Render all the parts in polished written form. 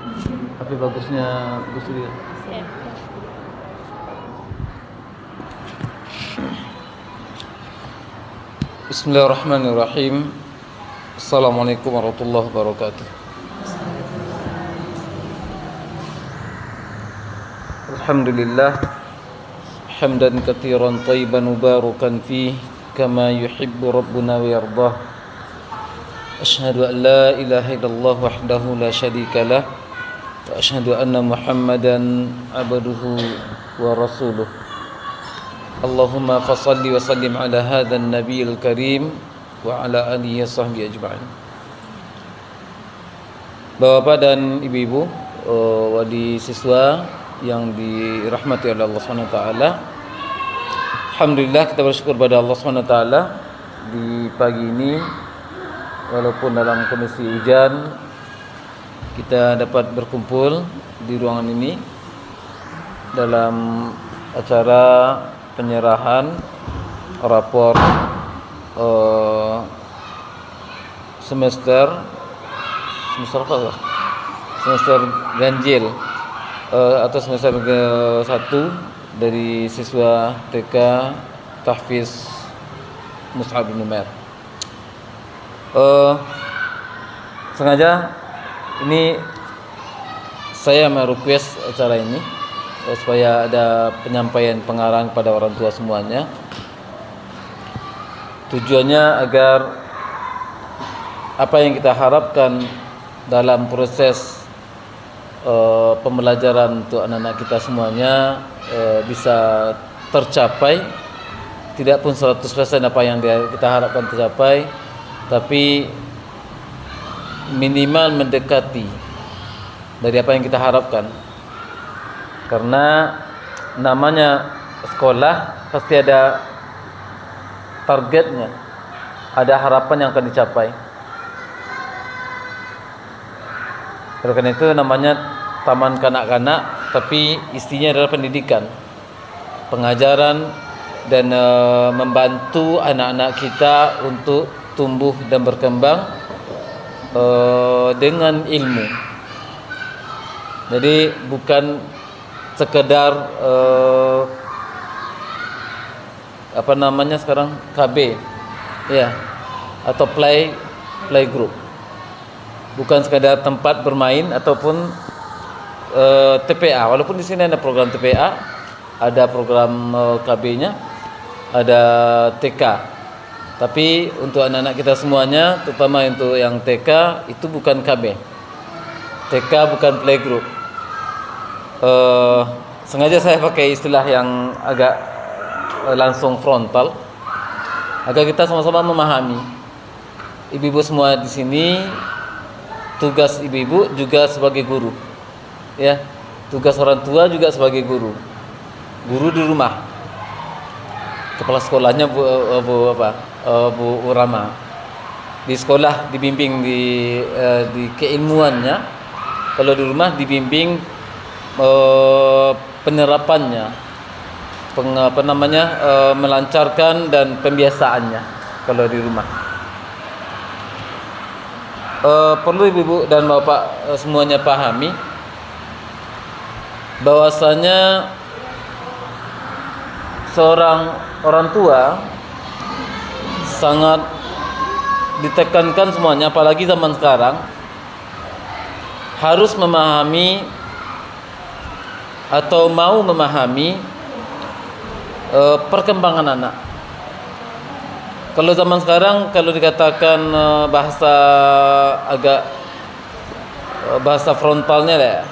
Tapi bagusnya bagus dia. Ya. Bismillahirrahmanirrahim. Assalamualaikum warahmatullahi wabarakatuh. Alhamdulillah hamdan katsiran thayyiban mubarakan fih kama yuhibbu rabbuna wa yardah. Asyhadu an la ilaha illallah wahdahu la syarika lah wa asyhadu anna Muhammadan abduhu wa rasuluh. Allahumma fassalli wa sallim ala hadzal nabiyil karim wa ala alihi washabbihi ajma'in. Bapak-bapak dan ibu-ibu, wali siswa yang dirahmati oleh Allah Subhanahu wa taala. Alhamdulillah kita bersyukur pada Allah Subhanahu wa taala di pagi ini walaupun dalam kondisi hujan kita dapat berkumpul di ruangan ini dalam acara penyerahan rapor semester apa? Semester ganjil atau semester ke-1 dari siswa TK Tahfiz Mus'ab bin Umair. Sengaja ini saya merequest acara ini supaya ada penyampaian pengarahan kepada orang tua semuanya. Tujuannya agar apa yang kita harapkan dalam proses pembelajaran untuk anak-anak kita semuanya bisa tercapai. Tidak pun 100% apa yang kita harapkan tercapai, tapi minimal mendekati dari apa yang kita harapkan. Karena namanya sekolah pasti ada targetnya, ada harapan yang akan dicapai. Oleh karena itu namanya taman kanak-kanak, tapi isinya adalah pendidikan, pengajaran, dan membantu anak-anak kita untuk tumbuh dan berkembang dengan ilmu. Jadi bukan sekedar apa namanya sekarang KB ya, atau play group, bukan sekadar tempat bermain ataupun TPA. Walaupun di sini ada program TPA, ada program KB-nya, ada TK. Tapi untuk anak-anak kita semuanya, terutama untuk yang TK, itu bukan KB. TK bukan playgroup. Sengaja saya pakai istilah yang agak langsung frontal agar kita sama-sama memahami. Ibu-ibu semua di sini, tugas ibu-ibu juga sebagai guru, ya. Tugas orang tua juga sebagai guru. Guru di rumah. Kepala sekolahnya Bu Rama. Di sekolah dibimbing di keilmuannya. Kalau di rumah dibimbing penerapannya, melancarkan dan pembiasaannya kalau di rumah. Perlu ibu-ibu dan bapak semuanya pahami bahwasanya seorang orang tua sangat ditekankan semuanya, apalagi zaman sekarang, harus memahami atau mau memahami perkembangan anak. Kalau zaman sekarang, kalau dikatakan bahasa frontalnya lah,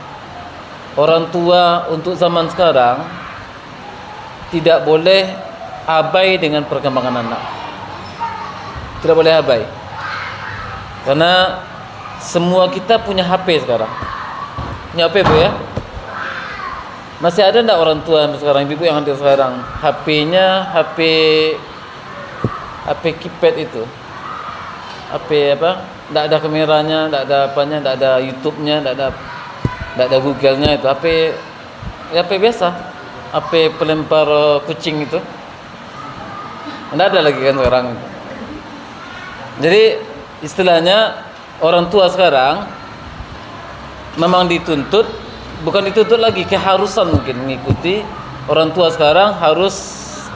orang tua untuk zaman sekarang tidak boleh abai dengan perkembangan anak. Tidak boleh abai. Karena semua kita punya HP sekarang. Punya HP, Bu, ya? Masih ada enggak orang tua sekarang, ibu yang hadir sekarang, HP-nya HP keypad itu? HP apa? Enggak ada kameranya, enggak ada apanya, enggak ada YouTube-nya, enggak ada Google-nya itu. HP biasa. HP pelempar kucing itu. Enggak ada lagi kan sekarang itu. Jadi istilahnya orang tua sekarang memang dituntut, bukan dituntut lagi, keharusan mungkin mengikuti. Orang tua sekarang harus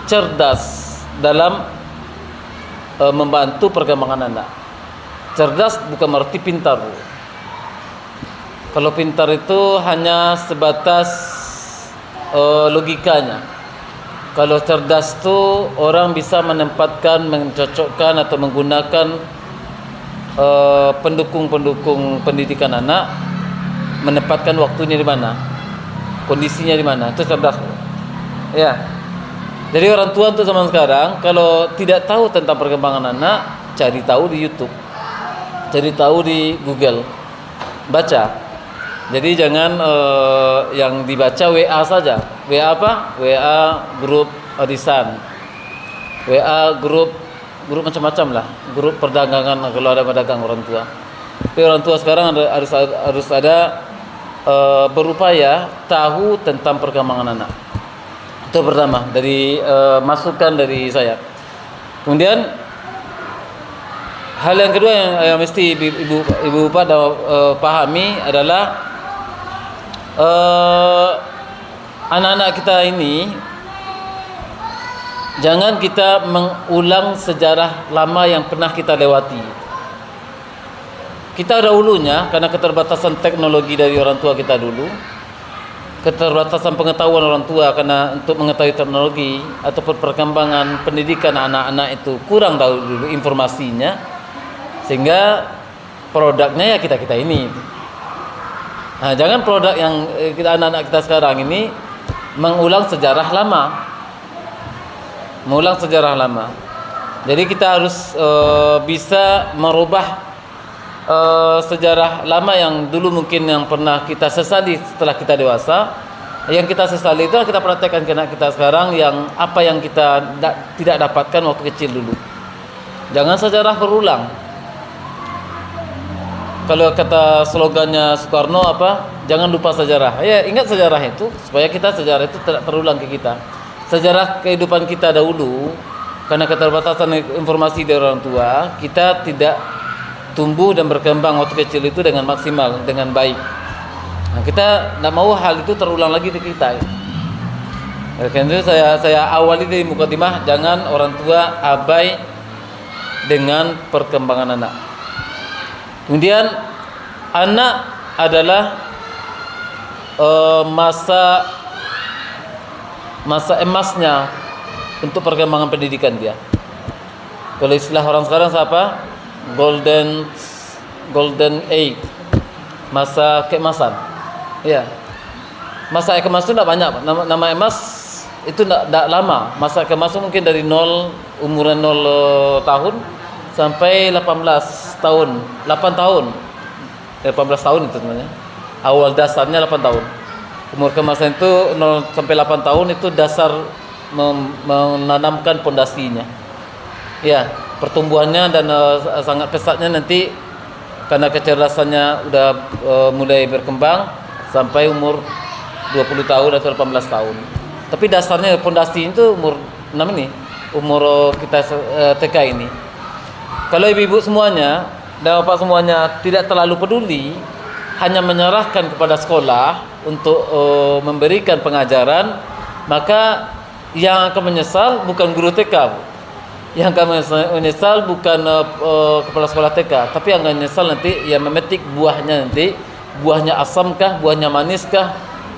cerdas dalam membantu perkembangan anak. Cerdas bukan berarti pintar. Kalau pintar itu hanya sebatas logikanya. Kalau cerdas itu orang bisa menempatkan, mencocokkan atau menggunakan pendukung-pendukung pendidikan anak, menempatkan waktunya di mana, kondisinya di mana, itu cerdas. Ya. Jadi orang tua untuk zaman sekarang kalau tidak tahu tentang perkembangan anak, cari tahu di YouTube, cari tahu di Google, baca. Jadi jangan yang dibaca WA saja. WA apa? WA grup arisan, WA grup macam-macam lah, grup perdagangan kalau ada pedagang orang tua. Tapi orang tua sekarang harus ada berupaya tahu tentang perkembangan anak. Itu pertama dari masukan dari saya. Kemudian hal yang kedua yang mesti ibu bapak pahami adalah anak-anak kita ini jangan kita mengulang sejarah lama yang pernah kita lewati. Kita dahulunya karena keterbatasan teknologi dari orang tua kita dulu, keterbatasan pengetahuan orang tua karena untuk mengetahui teknologi ataupun perkembangan pendidikan anak-anak itu kurang dulu informasinya, sehingga produknya ya kita ini. Nah, jangan produk yang anak-anak kita sekarang ini mengulang sejarah lama. Jadi kita harus bisa merubah sejarah lama yang dulu mungkin yang pernah kita sesali setelah kita dewasa. Yang kita sesali itu kita praktekkan ke anak kita sekarang, yang apa yang kita tidak dapatkan waktu kecil dulu. Jangan sejarah berulang. Kalau kata slogannya Soekarno apa? Jangan lupa sejarah. Ya, ingat sejarah itu supaya sejarah itu tidak terulang ke kita. Sejarah kehidupan kita dahulu, karena keterbatasan informasi dari orang tua, kita tidak tumbuh dan berkembang waktu kecil itu dengan maksimal, dengan baik. Nah, kita tidak mau hal itu terulang lagi di kita. Karena itu saya awali dari mukadimah, jangan orang tua abai dengan perkembangan anak. Kemudian anak adalah masa emasnya untuk perkembangan pendidikan dia. Kalau istilah orang sekarang siapa? Golden age, masa keemasan. Ya, masa keemasan itu tidak banyak. Nama emas itu tidak lama. Masa keemasan mungkin dari umuran 0 tahun sampai 18 tahun, 8 tahun. 18 tahun itu sebenarnya. Awal dasarnya 8 tahun. Umur keemasan itu 0 sampai 8 tahun itu dasar menanamkan pondasinya. Ya, pertumbuhannya dan sangat pesatnya nanti karena kecerdasannya udah mulai berkembang sampai umur 20 tahun atau 18 tahun. Tapi dasarnya pondasi itu umur 6 ini, umur kita TK ini. Kalau ibu-ibu semuanya dan bapak semuanya tidak terlalu peduli, hanya menyerahkan kepada sekolah untuk memberikan pengajaran, maka yang akan menyesal bukan guru TK, yang akan menyesal bukan kepala sekolah TK, tapi yang akan menyesal nanti yang memetik buahnya nanti, buahnya asamkah, buahnya maniskah,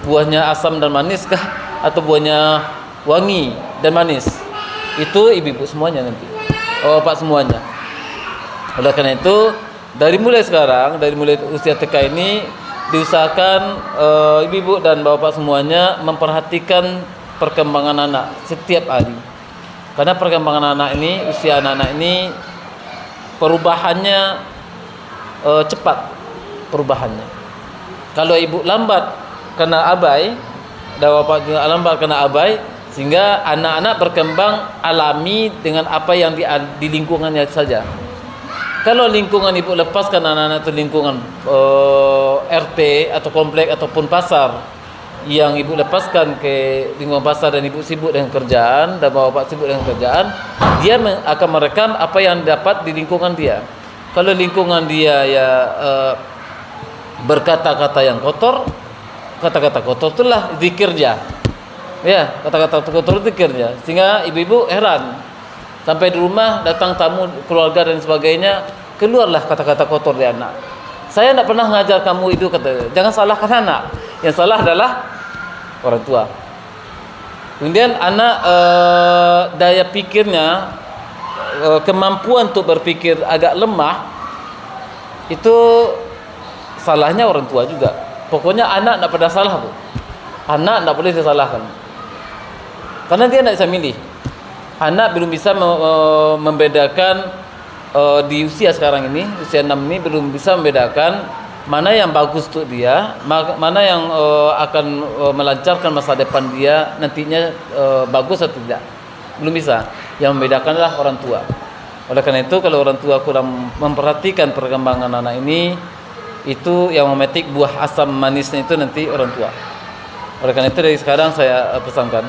buahnya asam dan maniskah, atau buahnya wangi dan manis. Itu ibu-ibu semuanya nanti, bapak semuanya. Oleh karena itu, dari mulai sekarang, dari mulai usia TK ini, diusahakan ibu-ibu dan bapak semuanya memperhatikan perkembangan anak setiap hari. Karena perkembangan anak ini, usia anak-anak ini perubahannya cepat perubahannya. Kalau ibu lambat kena abai, dan bapak juga lambat kena abai, sehingga anak-anak berkembang alami dengan apa yang di lingkungannya saja. Kalau lingkungan ibu lepaskan anak-anak itu lingkungan RT atau komplek ataupun pasar, yang ibu lepaskan ke lingkungan pasar dan ibu sibuk dengan kerjaan dan bapak sibuk dengan kerjaan, dia akan merekam apa yang dapat di lingkungan dia. Kalau lingkungan dia ya berkata-kata yang kotor, kata-kata kotor itulah zikir dia. Ya, kata-kata kotor itu zikir dia. Sehingga ibu-ibu heran. Sampai di rumah datang tamu keluarga dan sebagainya, keluarlah kata-kata kotor dari anak. Saya tidak pernah ngajar kamu itu, kata. Jangan salahkan anak. Yang salah adalah orang tua. Kemudian anak daya pikirnya, kemampuan untuk berpikir agak lemah, itu salahnya orang tua juga. Pokoknya anak tidak pernah salah, Bu. Anak tidak boleh disalahkan, karena dia tidak bisa milih. Anak belum bisa membedakan di usia sekarang ini, usia 6 ini belum bisa membedakan mana yang bagus untuk dia, mana yang akan melancarkan masa depan dia nantinya, bagus atau tidak. Belum bisa. Yang membedakanlah orang tua. Oleh karena itu, kalau orang tua kurang memperhatikan perkembangan anak ini, itu yang memetik buah asam manisnya itu nanti orang tua. Oleh karena itu dari sekarang saya pesankan.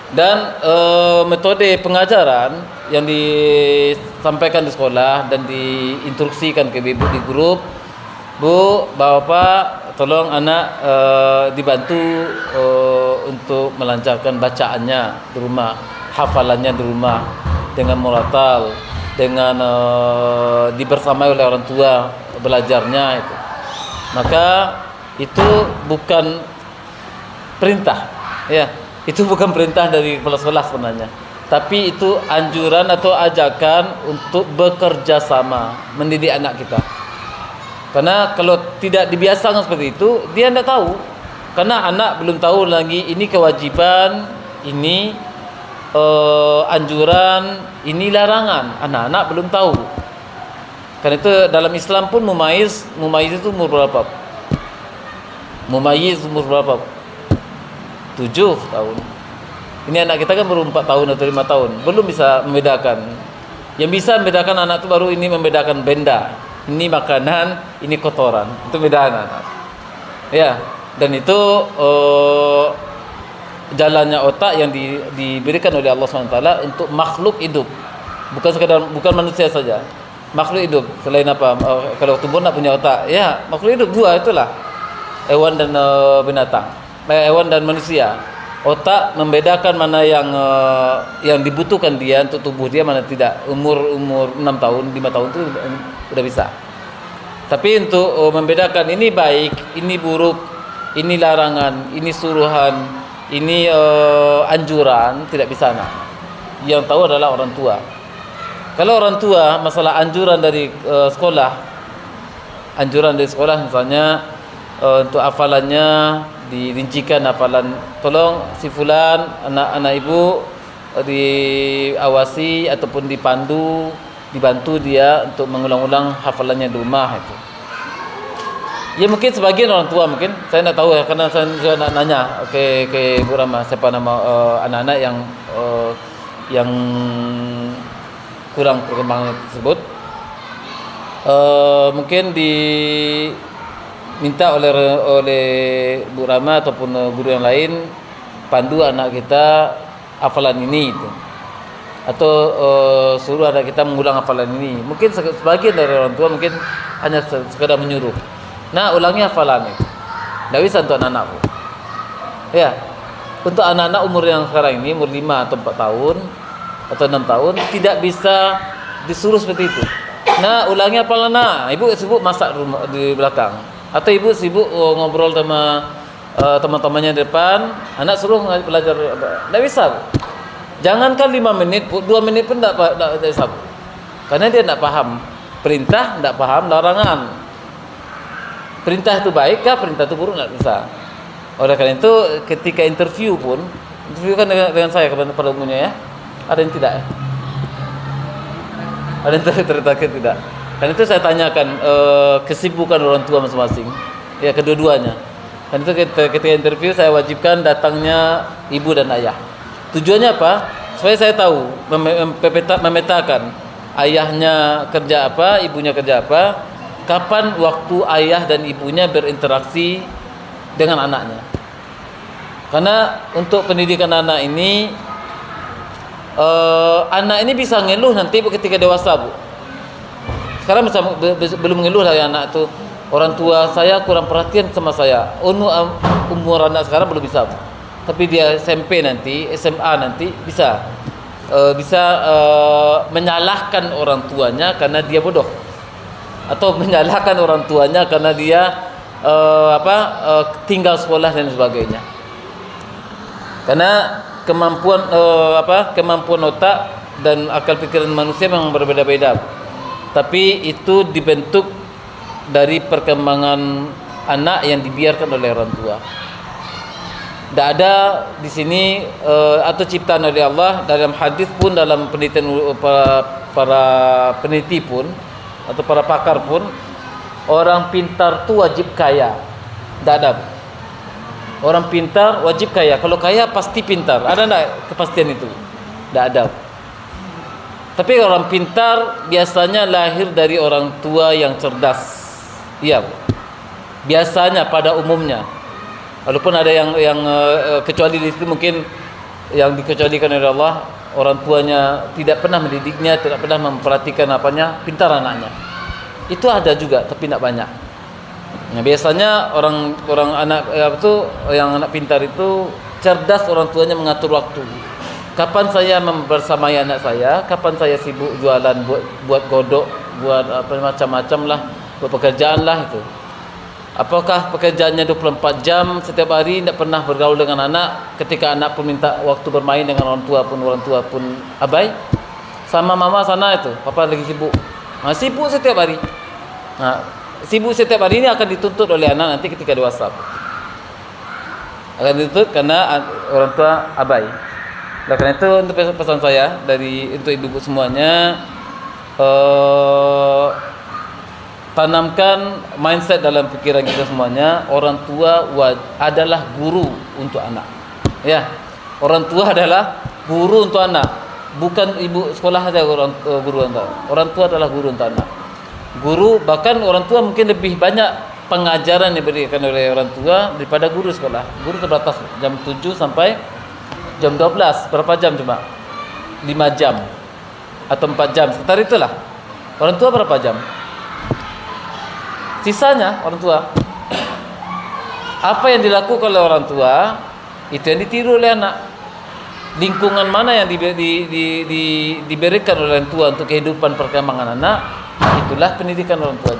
Dan metode pengajaran yang disampaikan di sekolah dan diinstruksikan ke ibu di grup, Bu, Bapak, tolong anak dibantu untuk melancarkan bacaannya di rumah, hafalannya di rumah, dengan muratal, dengan dibersamai oleh orang tua belajarnya itu. Maka itu bukan perintah, ya. Itu bukan perintah dari kepala sekolah sebenarnya, tapi itu anjuran atau ajakan untuk bekerja sama mendidik anak kita. Karena kalau tidak dibiasakan seperti itu, dia tidak tahu. Karena anak belum tahu lagi ini kewajiban, ini anjuran, ini larangan. Anak-anak belum tahu. Karena itu dalam Islam pun mumayyiz itu umur berapa? Mumayyiz umur berapa? 7 tahun. Ini anak kita kan baru 4 tahun atau 5 tahun, belum bisa membedakan. Yang bisa membedakan anak itu baru ini membedakan benda. Ini makanan, ini kotoran. Itu bedaan anak. Ya, dan itu jalannya otak yang diberikan oleh Allah SWT untuk makhluk hidup. Bukan manusia saja. Makhluk hidup. Selain apa? Kalau tumbuh nak punya otak. Ya, makhluk hidup dua itulah. Hewan dan binatang. Hewan dan manusia. Otak membedakan mana yang dibutuhkan dia untuk tubuh dia, mana tidak. Umur 6 tahun, 5 tahun itu udah bisa. Tapi untuk membedakan ini baik, ini buruk, ini larangan, ini suruhan, ini anjuran, tidak bisa anak. Yang tahu adalah orang tua. Kalau orang tua masalah anjuran dari sekolah, misalnya untuk hafalannya dirincikan hafalan, tolong si fulan, anak ibu diawasi ataupun dibantu dia untuk mengulang-ulang hafalannya di rumah itu. Ya mungkin sebagian orang tua, mungkin saya tidak tahu ya, karena saya nak nanya ke Bu Rama siapa nama anak-anak yang kurang perkembangan tersebut. Mungkin diminta oleh Bu Rama ataupun guru yang lain pandu anak kita hafalan ini itu. Atau suruh anak kita mengulang hafalan ini. Mungkin sebagian dari orang tua mungkin hanya sekedar menyuruh. Nah, ulangi hafalan itu. Tidak bisa untuk anak-anakku. Ya, untuk anak-anak umur yang sekarang ini, umur 5 atau 4 tahun atau 6 tahun, tidak bisa disuruh seperti itu. Nah, ulangi hafalan. Nah, ibu sibuk masak di belakang, atau ibu sibuk ngobrol sama teman-temannya di depan, anak suruh belajar. Tidak bisa. Jangankan 5 menit, 2 menit pun tidak bisa. Karena dia tidak paham perintah, tidak paham larangan. Perintah itu baik kah, perintah itu buruk, tidak bisa. Oleh karena itu ketika interview kan dengan saya pada umumnya ya, ada yang tidak ya? Ada yang tertarik tidak? Karena itu saya tanyakan kesibukan orang tua masing-masing, ya kedua-duanya. Dan itu ketika interview saya wajibkan datangnya ibu dan ayah. Tujuannya apa? Supaya saya tahu, memetakan ayahnya kerja apa, ibunya kerja apa, kapan waktu ayah dan ibunya berinteraksi dengan anaknya. Karena untuk pendidikan anak ini, anak ini bisa ngeluh nanti ketika dewasa, Bu. Sekarang belum ngeluh lah ya anak itu. orang tua saya kurang perhatian sama saya. Umur anak sekarang belum bisa, tapi dia SMP nanti, SMA nanti bisa menyalahkan orang tuanya karena dia bodoh, atau menyalahkan orang tuanya karena dia tinggal sekolah dan sebagainya. Karena kemampuan otak dan akal pikiran manusia memang berbeda-beda. Tapi itu dibentuk dari perkembangan anak yang dibiarkan oleh orang tua. Tidak ada di sini atau ciptaan oleh Allah. Dalam hadis pun, dalam penelitian para peneliti pun atau para pakar pun, orang pintar itu wajib kaya. Tidak ada. Orang pintar wajib kaya. Kalau kaya pasti pintar. Ada tidak kepastian itu? Tidak ada. Tapi orang pintar biasanya lahir dari orang tua yang cerdas. Iya. Biasanya pada umumnya. Walaupun ada yang kecuali di situ, mungkin yang dikecualikan oleh Allah, orang tuanya tidak pernah mendidiknya, tidak pernah memperhatikan pintar anaknya. Itu ada juga, tapi tidak banyak. Nah, biasanya orang anak anak pintar itu cerdas, orang tuanya mengatur waktu. Kapan saya bersamai anak saya, kapan saya sibuk jualan, buat godok, buat macam-macam lah, buat pekerjaan lah itu. Apakah pekerjaannya 24 jam setiap hari, tidak pernah bergaul dengan anak? Ketika anak pun minta waktu bermain dengan orang tua pun abai. Sama mama sana itu, papa lagi sibuk. Nah, sibuk setiap hari. Nah, sibuk setiap hari ini akan dituntut oleh anak nanti ketika dewasa. Akan dituntut karena orang tua abai. Oleh karena itu, untuk pesan saya untuk ibu-ibu semuanya, tanamkan mindset dalam pikiran kita semuanya, orang tua adalah guru untuk anak. Ya, orang tua adalah guru untuk anak. Bukan ibu sekolah saja guru untuk anak. Orang tua adalah guru untuk anak. Guru, bahkan orang tua mungkin lebih banyak pengajaran yang diberikan oleh orang tua daripada guru sekolah. Guru terbatas jam 7 sampai jam 12. Berapa jam cuma? 5 jam atau 4 jam. Sekitar itulah. Orang tua berapa jam? Sisanya orang tua. Apa yang dilakukan oleh orang tua, itu yang ditiru oleh anak. Lingkungan mana yang diberikan oleh orang tua untuk kehidupan perkembangan anak, itulah pendidikan orang tua.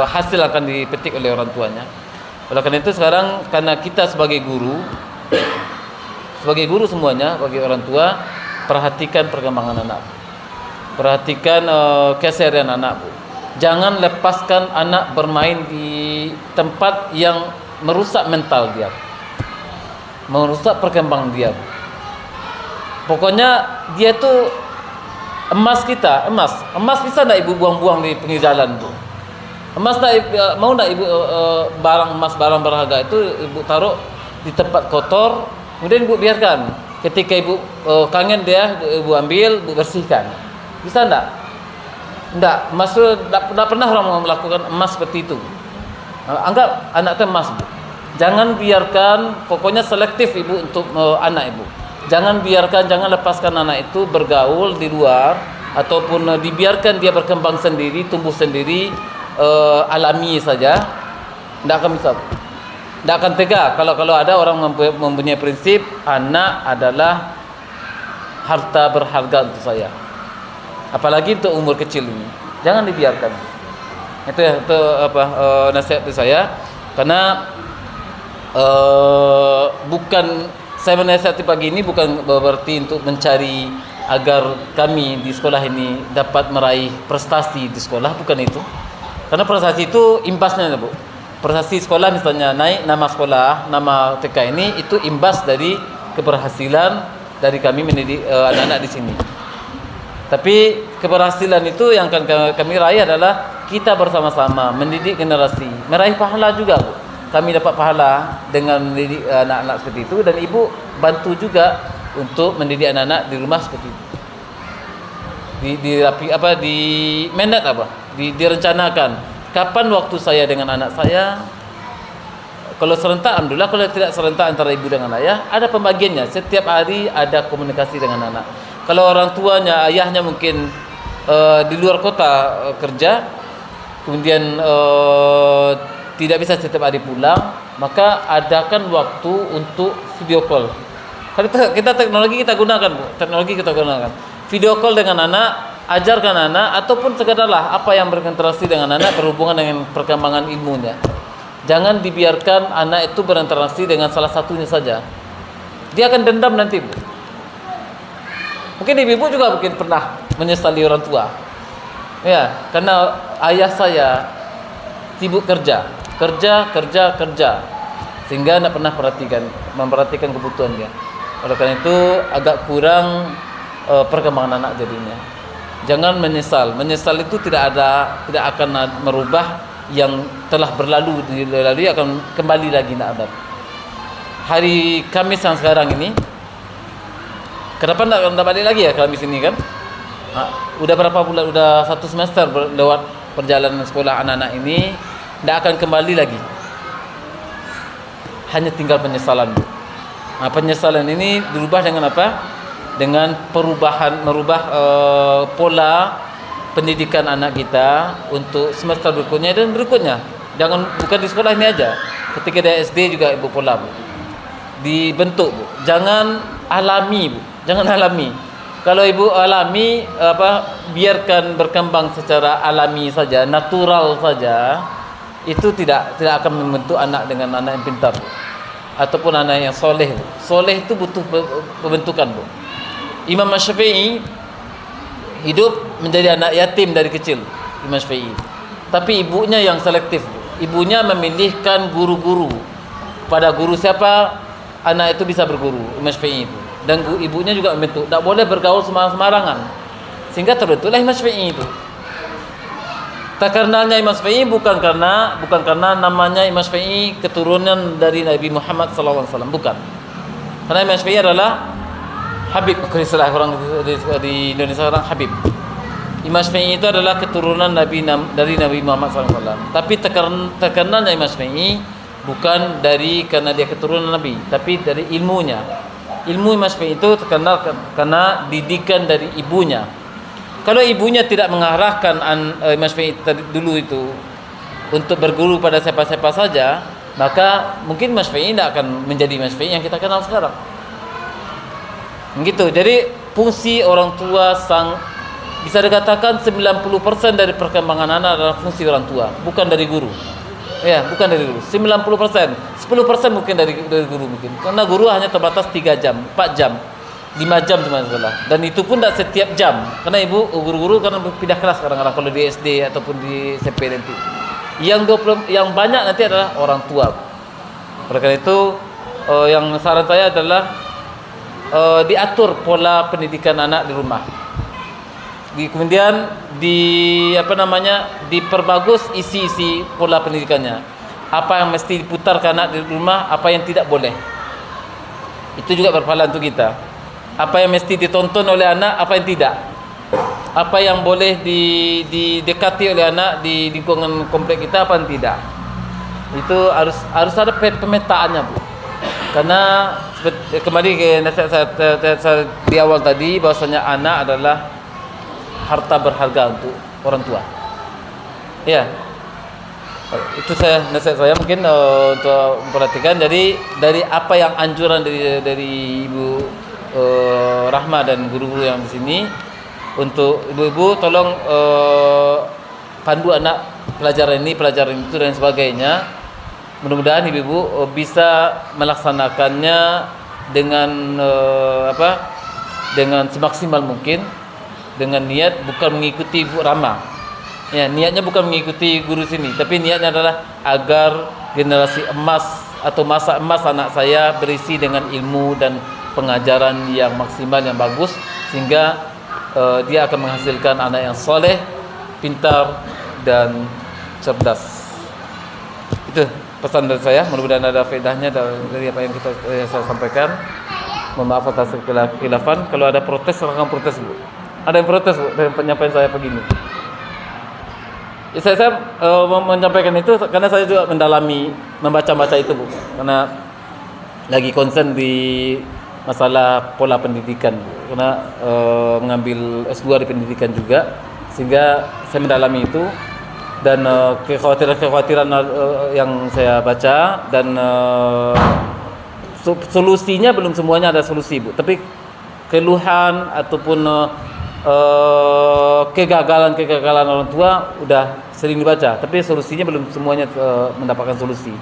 Hasil akan dipetik oleh orang tuanya. Oleh karena itu sekarang, karena kita sebagai guru semuanya, bagi orang tua, perhatikan perkembangan anak. Perhatikan keseharian anak. Jangan lepaskan anak bermain di tempat yang merusak mental dia, merusak perkembangan dia. Pokoknya dia tuh emas kita, emas bisa enggak ibu buang-buang di pinggir jalan tuh? Emas mau enggak ibu barang berharga itu ibu taruh di tempat kotor, kemudian ibu biarkan. Ketika ibu kangen dia, ibu ambil, ibu bersihkan. Bisa enggak? Enggak, emas itu tidak pernah orang melakukan emas seperti itu. Anggap anak itu emas, Bu. Jangan biarkan, pokoknya selektif ibu untuk anak ibu. Jangan lepaskan anak itu bergaul di luar, ataupun dibiarkan dia berkembang sendiri, tumbuh sendiri, alami saja. Tidak akan bisa, tidak akan tega. Kalau ada orang mempunyai prinsip, anak adalah harta berharga untuk saya. Apalagi untuk umur kecil ini, jangan dibiarkan. Itu nasihat dari saya. Karena bukan saya menasihati pagi ini bukan berarti untuk mencari agar kami di sekolah ini dapat meraih prestasi di sekolah, bukan itu. Karena prestasi itu imbasnya, Bu. Prestasi sekolah misalnya naik nama sekolah, nama TK ini, itu imbas dari keberhasilan dari kami mendidik anak-anak di sini. Tapi keberhasilan itu yang akan kami raih adalah kita bersama-sama mendidik generasi, meraih pahala juga, Bu. Kami dapat pahala dengan mendidik anak-anak seperti itu, dan ibu bantu juga untuk mendidik anak-anak di rumah seperti itu. Direncanakan kapan waktu saya dengan anak saya. Kalau serentak, alhamdulillah. Kalau tidak serentak antara ibu dengan ayah, ada pembagiannya. Setiap hari ada komunikasi dengan anak. Kalau orang tuanya, ayahnya mungkin di luar kota kerja, kemudian tidak bisa setiap hari pulang, maka adakan waktu untuk video call. Kita teknologi kita gunakan, Bu. Teknologi kita gunakan. Video call dengan anak, ajarkan anak, ataupun sekedarlah apa yang berinteraksi dengan anak berhubungan dengan perkembangan ilmunya. Jangan dibiarkan anak itu berinteraksi dengan salah satunya saja. Dia akan dendam nanti, Bu. Mungkin ibu juga mungkin pernah menyesali orang tua. Ya, karena ayah saya sibuk kerja, sehingga tidak pernah memperhatikan kebutuhan dia. Oleh karena itu agak kurang perkembangan anak jadinya. Jangan menyesal. Menyesal itu tidak akan merubah yang telah berlalu, akan kembali lagi nak ada. Hari Kamis yang sekarang ini, kenapa tidak balik lagi ya Kamis ini kan? Udah berapa bulan? Udah 1 semester lewat perjalanan sekolah anak-anak ini, tidak akan kembali lagi. Hanya tinggal penyesalan. Penyesalan ini dirubah dengan apa? Dengan merubah pola pendidikan anak kita untuk semester berikutnya dan berikutnya. Bukan di sekolah ini aja. Ketika dia SD juga ibu pola, Bu. Dibentuk, Bu. Jangan alami, Bu. Jangan alami. Kalau ibu alami biarkan berkembang secara alami saja, natural saja, itu tidak akan membentuk anak dengan anak yang pintar, Bu. Ataupun anak yang soleh, Bu. Soleh itu butuh pembentukan, Bu. Imam Syafi'i hidup menjadi anak yatim dari kecil, Imam Syafi'i. Tapi ibunya yang selektif, Bu. Ibunya memilihkan guru-guru. Pada guru siapa anak itu bisa berguru, Imam Syafi'i itu. Dan ibunya juga membentuk, tak boleh bergaul sembarangan. Sehingga terbentuklah Imam Syafi'i itu. Terkenalnya Imam Syafi'i bukan karena namanya Imam Syafi'i keturunan dari Nabi Muhammad SAW, bukan. Karena Imam Syafi'i adalah Habib, istilah orang di Indonesia orang Habib. Imam Syafi'i itu adalah keturunan dari Nabi Muhammad SAW. Tapi terkenalnya Imam Syafi'i bukan karena dia keturunan Nabi, tapi dari ilmunya. Ilmu Imam Syafi'i itu terkenal karena didikan dari ibunya. Kalau ibunya tidak mengarahkan Imam Syafi'i dulu itu untuk berguru pada siapa-siapa saja, maka mungkin Imam Syafi'i tidak akan menjadi Imam Syafi'i yang kita kenal sekarang. Begitu. Jadi fungsi orang tua bisa dikatakan 90% dari perkembangan anak adalah fungsi orang tua, bukan dari guru. Ya, bukan dari guru. 90%. 10% mungkin dari guru mungkin. Karena guru hanya terbatas 3 jam, 4 jam, 5 jam cuma sekolah. Dan itu pun tidak setiap jam. Karena guru-guru kan pindah kelas kadang-kadang kalau di SD ataupun di SMP nanti. Yang banyak nanti adalah orang tua. Oleh karena itu yang saran saya adalah diatur pola pendidikan anak di rumah. Kemudian diperbagus isi pola pendidikannya. Apa yang mesti diputar ke anak di rumah, apa yang tidak boleh. Itu juga berpahala untuk kita. Apa yang mesti ditonton oleh anak, apa yang tidak. Apa yang boleh didekati oleh anak di lingkungan komplek kita, apa yang tidak. Itu harus ada pemetaannya, Bu. Karena kembali ke nasihat saya di awal tadi, bahwasanya anak adalah harta berharga untuk orang tua. Ya, itu nasihat saya mungkin untuk memperhatikan. Jadi dari apa yang anjuran dari Ibu Rahma dan guru-guru yang di sini, untuk ibu-ibu tolong pandu anak pelajaran itu dan sebagainya. Mudah-mudahan ibu-ibu bisa melaksanakannya dengan dengan semaksimal mungkin, dengan niat bukan mengikuti Ibu Rama. Ya, niatnya bukan mengikuti guru sini, tapi niatnya adalah agar generasi emas atau masa emas anak saya berisi dengan ilmu dan pengajaran yang maksimal, yang bagus, sehingga dia akan menghasilkan anak yang soleh, pintar dan cerdas. Itu pesan dari saya. Mudah-mudahan ada faedahnya dari apa yang saya sampaikan. Mohon maaf atas kekhilafan. Kalau ada protes, silakan protes, Bu. Ada yang protes, Bu, dari penyampaian saya begini. Saya menyampaikan itu karena saya juga membaca itu, Bu. Karena lagi concern di masalah pola pendidikan, Bu. Karena mengambil S2 di pendidikan juga, sehingga saya mendalami itu. dan kekhawatiran-kekhawatiran yang saya baca, dan solusinya belum semuanya ada solusi, Bu. Tapi keluhan ataupun kegagalan orang tua udah sering dibaca, tapi solusinya belum semuanya mendapatkan solusi.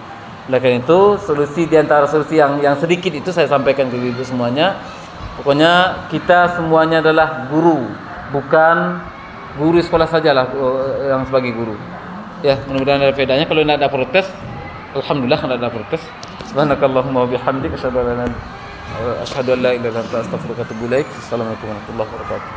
Oleh karena itu, solusi di antara solusi yang sedikit itu saya sampaikan ke ibu semuanya. Pokoknya kita semuanya adalah guru, bukan guru sekolah sajalah yang sebagai guru. Ya, mudah-mudahan ada bedanya. Kalau tidak ada protes, alhamdulillah tidak ada protes. Subhanakallahumma wa bihamdika asyhadu an la ilaha illa anta astaghfiruka wa atubu ilaik. Assalamualaikum warahmatullahi wabarakatuh.